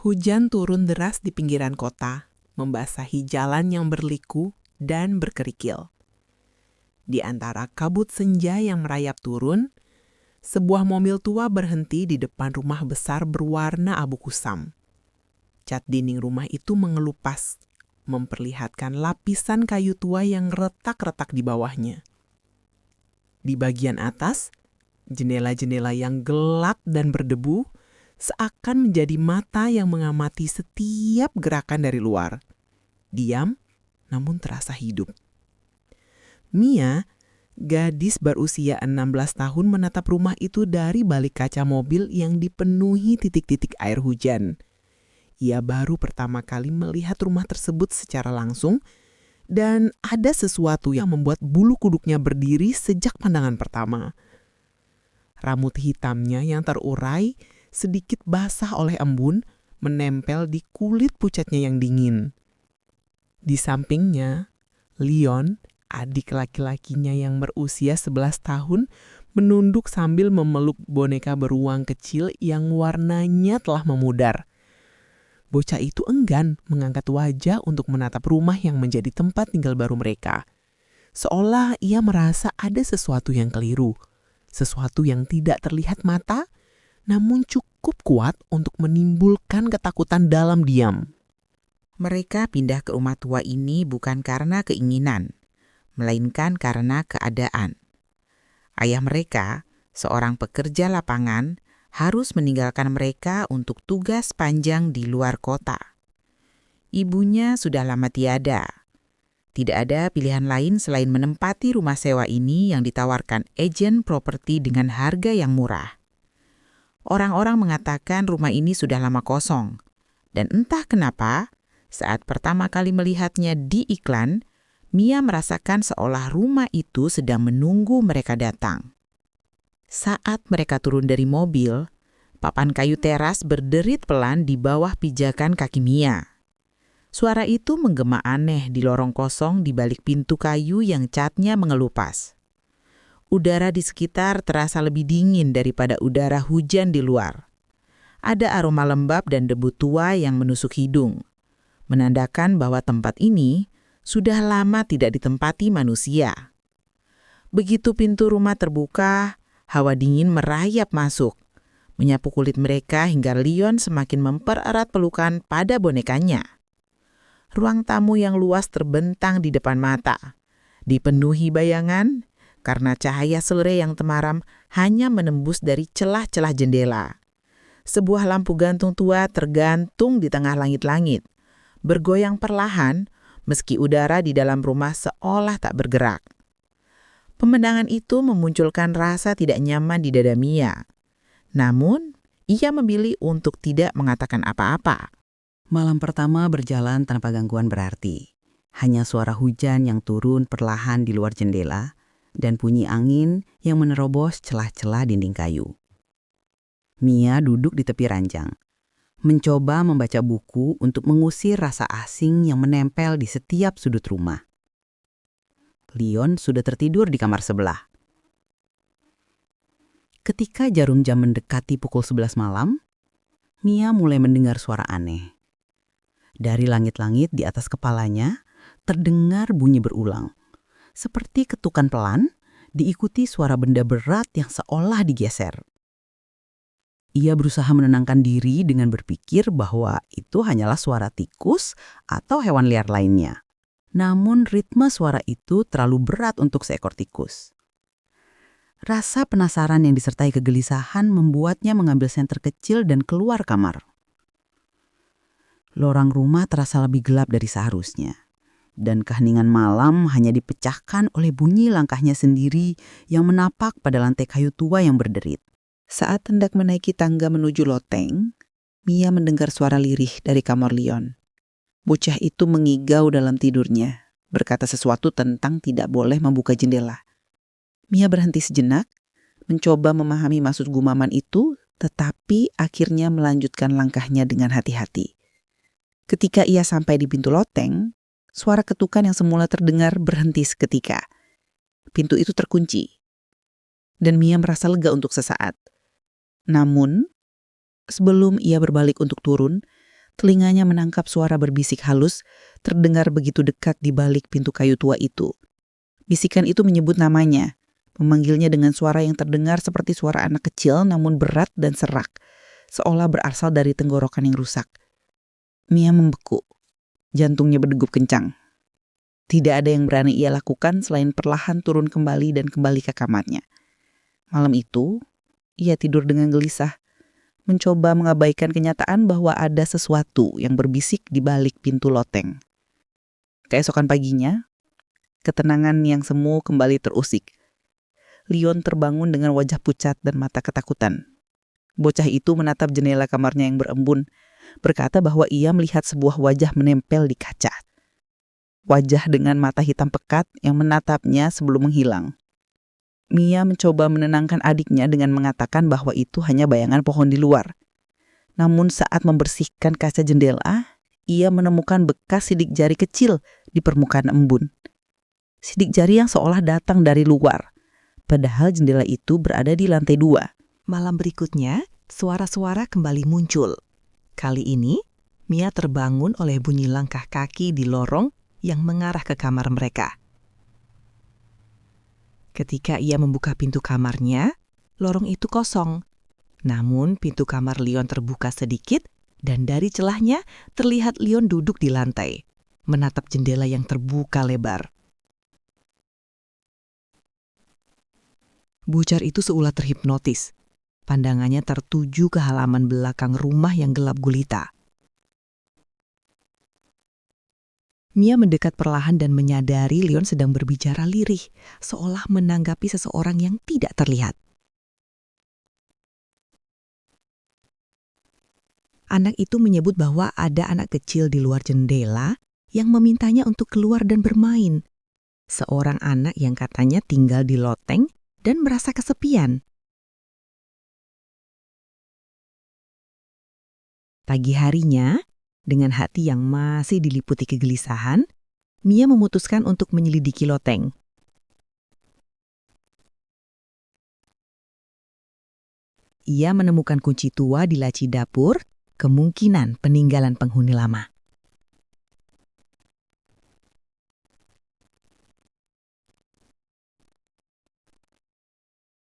Hujan turun deras di pinggiran kota, membasahi jalan yang berliku dan berkerikil. Di antara kabut senja yang merayap turun, sebuah mobil tua berhenti di depan rumah besar berwarna abu kusam. Cat dinding rumah itu mengelupas, memperlihatkan lapisan kayu tua yang retak-retak di bawahnya. Di bagian atas, jendela-jendela yang gelap dan berdebu seakan menjadi mata yang mengamati setiap gerakan dari luar. Diam, namun terasa hidup. Mia, gadis berusia 16 tahun, menatap rumah itu dari balik kaca mobil yang dipenuhi titik-titik air hujan. Ia baru pertama kali melihat rumah tersebut secara langsung, dan ada sesuatu yang membuat bulu kuduknya berdiri sejak pandangan pertama. Rambut hitamnya yang terurai sedikit basah oleh embun menempel di kulit pucatnya yang dingin. Di sampingnya, Leon, adik laki-lakinya yang berusia 11 tahun, menunduk sambil memeluk boneka beruang kecil yang warnanya telah memudar. Bocah itu enggan mengangkat wajah untuk menatap rumah yang menjadi tempat tinggal baru mereka. Seolah ia merasa ada sesuatu yang keliru, sesuatu yang tidak terlihat mata, namun cukup kuat untuk menimbulkan ketakutan dalam diam. Mereka pindah ke rumah tua ini bukan karena keinginan, melainkan karena keadaan. Ayah mereka, seorang pekerja lapangan, harus meninggalkan mereka untuk tugas panjang di luar kota. Ibunya sudah lama tiada. Tidak ada pilihan lain selain menempati rumah sewa ini yang ditawarkan agen properti dengan harga yang murah. Orang-orang mengatakan rumah ini sudah lama kosong. Dan entah kenapa, saat pertama kali melihatnya di iklan, Mia merasakan seolah rumah itu sedang menunggu mereka datang. Saat mereka turun dari mobil, papan kayu teras berderit pelan di bawah pijakan kaki Mia. Suara itu menggema aneh di lorong kosong di balik pintu kayu yang catnya mengelupas. Udara di sekitar terasa lebih dingin daripada udara hujan di luar. Ada aroma lembab dan debu tua yang menusuk hidung, menandakan bahwa tempat ini sudah lama tidak ditempati manusia. Begitu pintu rumah terbuka, hawa dingin merayap masuk, menyapu kulit mereka hingga Leon semakin mempererat pelukan pada bonekanya. Ruang tamu yang luas terbentang di depan mata, dipenuhi bayangan, karena cahaya sore yang temaram hanya menembus dari celah-celah jendela. Sebuah lampu gantung tua tergantung di tengah langit-langit, bergoyang perlahan meski udara di dalam rumah seolah tak bergerak. Pemandangan itu memunculkan rasa tidak nyaman di dada Mia. Namun, ia memilih untuk tidak mengatakan apa-apa. Malam pertama berjalan tanpa gangguan berarti. Hanya suara hujan yang turun perlahan di luar jendela, dan bunyi angin yang menerobos celah-celah dinding kayu. Mia duduk di tepi ranjang, mencoba membaca buku untuk mengusir rasa asing yang menempel di setiap sudut rumah. Leon sudah tertidur di kamar sebelah. Ketika jarum jam mendekati pukul 11 malam, Mia mulai mendengar suara aneh. Dari langit-langit di atas kepalanya, terdengar bunyi berulang. Seperti ketukan pelan, diikuti suara benda berat yang seolah digeser. Ia berusaha menenangkan diri dengan berpikir bahwa itu hanyalah suara tikus atau hewan liar lainnya. Namun ritme suara itu terlalu berat untuk seekor tikus. Rasa penasaran yang disertai kegelisahan membuatnya mengambil senter kecil dan keluar kamar. Lorong rumah terasa lebih gelap dari seharusnya. Dan keheningan malam hanya dipecahkan oleh bunyi langkahnya sendiri yang menapak pada lantai kayu tua yang berderit. Saat hendak menaiki tangga menuju loteng, Mia mendengar suara lirih dari kamar Leon. Bocah itu mengigau dalam tidurnya, berkata sesuatu tentang tidak boleh membuka jendela. Mia berhenti sejenak, mencoba memahami maksud gumaman itu, tetapi akhirnya melanjutkan langkahnya dengan hati-hati. Ketika ia sampai di pintu loteng, suara ketukan yang semula terdengar berhenti seketika. Pintu itu terkunci, dan Mia merasa lega untuk sesaat. Namun, sebelum ia berbalik untuk turun, Telinganya menangkap suara berbisik halus terdengar begitu dekat di balik pintu kayu tua itu. Bisikan itu menyebut namanya, memanggilnya dengan suara yang terdengar seperti suara anak kecil namun berat dan serak, seolah berasal dari tenggorokan yang rusak. Mia membeku, jantungnya berdegup kencang. Tidak ada yang berani ia lakukan selain perlahan turun kembali dan kembali ke kamarnya. Malam itu, ia tidur dengan gelisah, mencoba mengabaikan kenyataan bahwa ada sesuatu yang berbisik di balik pintu loteng. Keesokan paginya, ketenangan yang semu kembali terusik. Leon terbangun dengan wajah pucat dan mata ketakutan. Bocah itu menatap jendela kamarnya yang berembun, berkata bahwa ia melihat sebuah wajah menempel di kaca. Wajah dengan mata hitam pekat yang menatapnya sebelum menghilang. Mia mencoba menenangkan adiknya dengan mengatakan bahwa itu hanya bayangan pohon di luar. Namun saat membersihkan kaca jendela, ia menemukan bekas sidik jari kecil di permukaan embun. Sidik jari yang seolah datang dari luar, padahal jendela itu berada di lantai 2. Malam berikutnya, suara-suara kembali muncul. Kali ini, Mia terbangun oleh bunyi langkah kaki di lorong yang mengarah ke kamar mereka. Ketika ia membuka pintu kamarnya, lorong itu kosong. Namun pintu kamar Leon terbuka sedikit dan dari celahnya terlihat Leon duduk di lantai, menatap jendela yang terbuka lebar. Bocah itu seolah terhipnotis. Pandangannya tertuju ke halaman belakang rumah yang gelap gulita. Mia mendekat perlahan dan menyadari Leon sedang berbicara lirih, seolah menanggapi seseorang yang tidak terlihat. Anak itu menyebut bahwa ada anak kecil di luar jendela yang memintanya untuk keluar dan bermain. Seorang anak yang katanya tinggal di loteng dan merasa kesepian. Pagi harinya, dengan hati yang masih diliputi kegelisahan, Mia memutuskan untuk menyelidiki loteng. Ia menemukan kunci tua di laci dapur, kemungkinan peninggalan penghuni lama.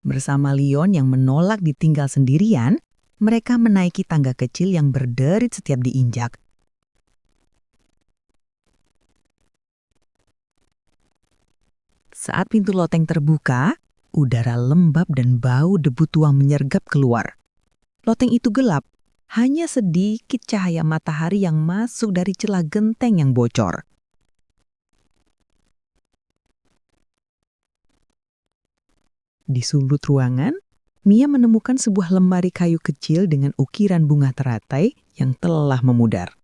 Bersama Leon yang menolak ditinggal sendirian, mereka menaiki tangga kecil yang berderit setiap diinjak. Saat pintu loteng terbuka, udara lembab dan bau debu tua menyergap keluar. Loteng itu gelap, hanya sedikit cahaya matahari yang masuk dari celah genteng yang bocor. Di sudut ruangan, Mia menemukan sebuah lemari kayu kecil dengan ukiran bunga teratai yang telah memudar.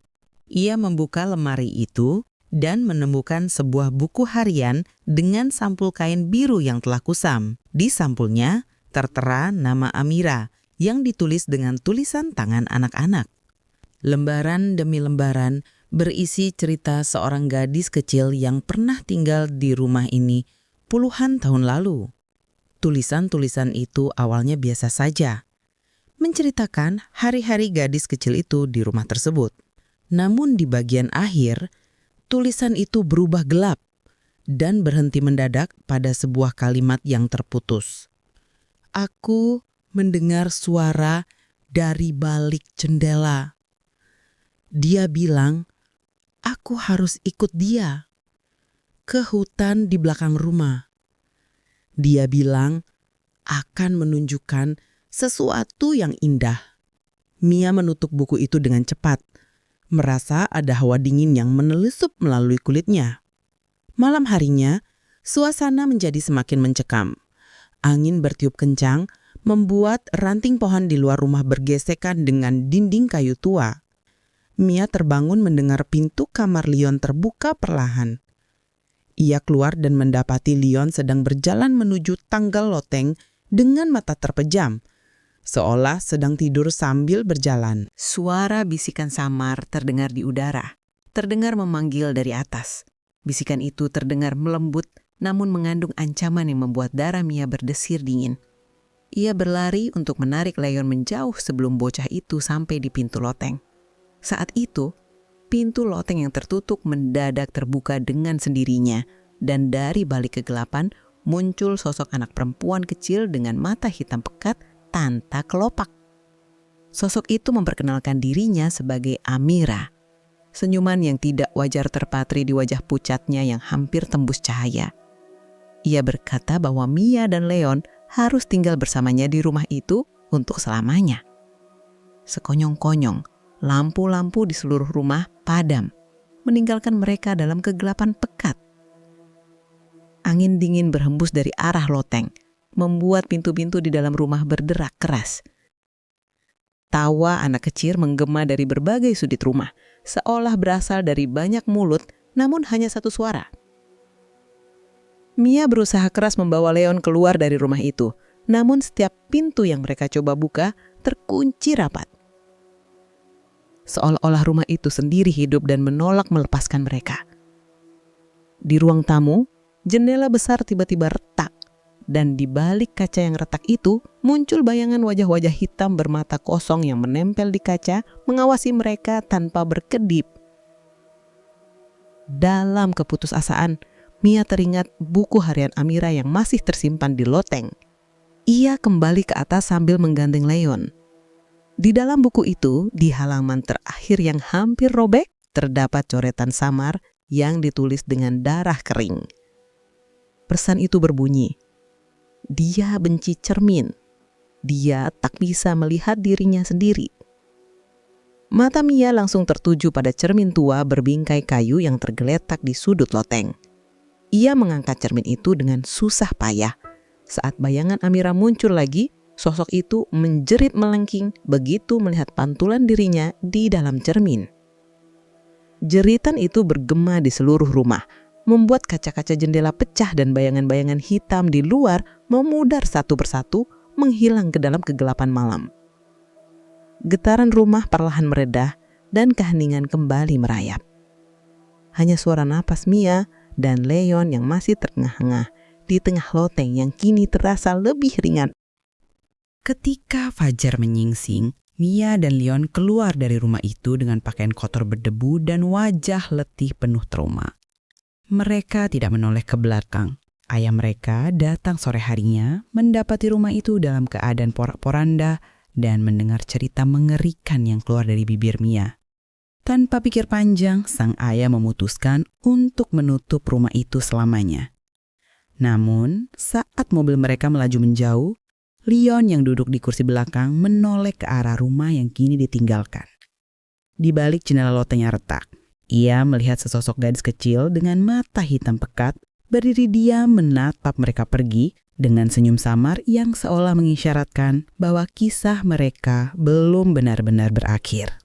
Ia membuka lemari itu dan menemukan sebuah buku harian dengan sampul kain biru yang telah kusam. Di sampulnya tertera nama Amira yang ditulis dengan tulisan tangan anak-anak. Lembaran demi lembaran berisi cerita seorang gadis kecil yang pernah tinggal di rumah ini puluhan tahun lalu. Tulisan-tulisan itu awalnya biasa saja, menceritakan hari-hari gadis kecil itu di rumah tersebut. Namun di bagian akhir, tulisan itu berubah gelap dan berhenti mendadak pada sebuah kalimat yang terputus. Aku mendengar suara dari balik jendela. Dia bilang, aku harus ikut dia ke hutan di belakang rumah. Dia bilang akan menunjukkan sesuatu yang indah. Mia menutup buku itu dengan cepat, merasa ada hawa dingin yang menelusup melalui kulitnya. Malam harinya, suasana menjadi semakin mencekam. Angin bertiup kencang, membuat ranting pohon di luar rumah bergesekan dengan dinding kayu tua. Mia terbangun mendengar pintu kamar Leon terbuka perlahan. Ia keluar dan mendapati Leon sedang berjalan menuju tangga loteng dengan mata terpejam, seolah sedang tidur sambil berjalan. Suara bisikan samar terdengar di udara, terdengar memanggil dari atas. Bisikan itu terdengar melembut, namun mengandung ancaman yang membuat darah Mia berdesir dingin. Ia berlari untuk menarik Leon menjauh sebelum bocah itu sampai di pintu loteng. Saat itu, pintu loteng yang tertutup mendadak terbuka dengan sendirinya, dan dari balik kegelapan muncul sosok anak perempuan kecil dengan mata hitam pekat tanpa kelopak. Sosok itu memperkenalkan dirinya sebagai Amira. Senyuman yang tidak wajar terpatri di wajah pucatnya yang hampir tembus cahaya. Ia berkata bahwa Mia dan Leon harus tinggal bersamanya di rumah itu untuk selamanya. Sekonyong-konyong, lampu-lampu di seluruh rumah padam, meninggalkan mereka dalam kegelapan pekat. Angin dingin berhembus dari arah loteng, membuat pintu-pintu di dalam rumah berderak keras. Tawa anak kecil menggema dari berbagai sudut rumah, seolah berasal dari banyak mulut, namun hanya satu suara. Mia berusaha keras membawa Leon keluar dari rumah itu, namun setiap pintu yang mereka coba buka terkunci rapat. Seolah-olah rumah itu sendiri hidup dan menolak melepaskan mereka. Di ruang tamu, jendela besar tiba-tiba retak, dan di balik kaca yang retak itu muncul bayangan wajah-wajah hitam bermata kosong yang menempel di kaca mengawasi mereka tanpa berkedip. Dalam keputusasaan, Mia teringat buku harian Amira yang masih tersimpan di loteng. Ia kembali ke atas sambil menggandeng Leon. Di dalam buku itu, di halaman terakhir yang hampir robek, terdapat coretan samar yang ditulis dengan darah kering. Pesan itu berbunyi, "Dia benci cermin. Dia tak bisa melihat dirinya sendiri." Mata Mia langsung tertuju pada cermin tua berbingkai kayu yang tergeletak di sudut loteng. Ia mengangkat cermin itu dengan susah payah. Saat bayangan Amira muncul lagi, sosok itu menjerit melengking begitu melihat pantulan dirinya di dalam cermin. Jeritan itu bergema di seluruh rumah, membuat kaca-kaca jendela pecah dan bayangan-bayangan hitam di luar memudar satu persatu menghilang ke dalam kegelapan malam. Getaran rumah perlahan meredah dan keheningan kembali merayap. Hanya suara napas Mia dan Leon yang masih terengah-engah di tengah loteng yang kini terasa lebih ringan. Ketika fajar menyingsing, Mia dan Leon keluar dari rumah itu dengan pakaian kotor berdebu dan wajah letih penuh trauma. Mereka tidak menoleh ke belakang. Ayah mereka datang sore harinya mendapati rumah itu dalam keadaan porak-poranda dan mendengar cerita mengerikan yang keluar dari bibir Mia. Tanpa pikir panjang, sang ayah memutuskan untuk menutup rumah itu selamanya. Namun, saat mobil mereka melaju menjauh, Leon yang duduk di kursi belakang menoleh ke arah rumah yang kini ditinggalkan. Di balik jendela loteng yang retak, ia melihat sesosok gadis kecil dengan mata hitam pekat berdiri diam menatap mereka pergi dengan senyum samar yang seolah mengisyaratkan bahwa kisah mereka belum benar-benar berakhir.